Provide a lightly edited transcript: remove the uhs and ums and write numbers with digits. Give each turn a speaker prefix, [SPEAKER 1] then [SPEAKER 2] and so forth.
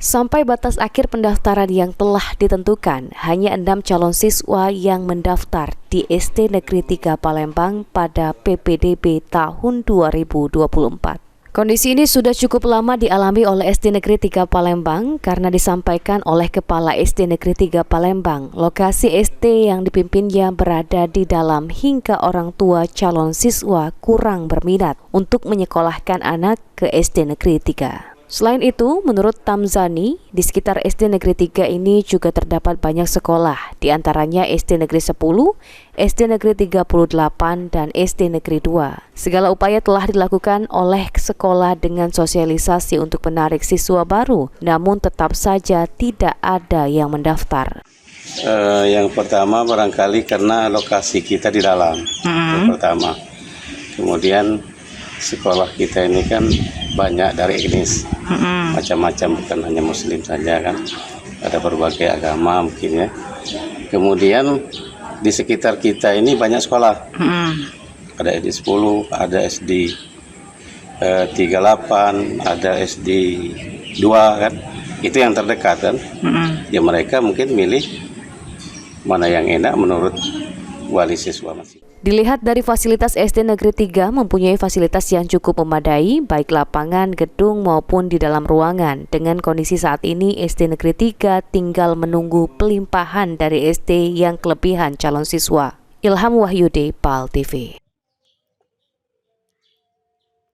[SPEAKER 1] Sampai batas akhir pendaftaran yang telah ditentukan, hanya 6 calon siswa yang mendaftar di SD Negeri 3 Palembang pada PPDB tahun 2024. Kondisi ini sudah cukup lama dialami oleh SD Negeri 3 Palembang karena disampaikan oleh Kepala SD Negeri 3 Palembang, lokasi SD yang dipimpinnya berada di dalam hingga orang tua calon siswa kurang berminat untuk menyekolahkan anak ke SD Negeri 3. Selain itu, menurut Tamzani, di sekitar SD Negeri 3 ini juga terdapat banyak sekolah, di antaranya SD Negeri 10, SD Negeri 38, dan SD Negeri 2. Segala upaya telah dilakukan oleh sekolah dengan sosialisasi untuk menarik siswa baru, namun tetap saja tidak ada yang mendaftar.
[SPEAKER 2] Yang pertama barangkali karena lokasi kita di dalam, yang pertama. Kemudian sekolah kita ini kan banyak dari etnis, macam-macam, bukan hanya muslim saja kan, ada berbagai agama mungkin ya. Kemudian di sekitar kita ini banyak sekolah, ada SD 10, ada SD 38, ada SD 2 kan, itu yang terdekat kan. Ya mereka mungkin milih mana yang enak menurut wali siswa masing.
[SPEAKER 1] Dilihat dari fasilitas SD Negeri 3 mempunyai fasilitas yang cukup memadai, baik lapangan, gedung maupun di dalam ruangan. Dengan kondisi saat ini, SD Negeri 3 tinggal menunggu pelimpahan dari SD yang kelebihan calon siswa. Ilham Wahyudi, PAL TV.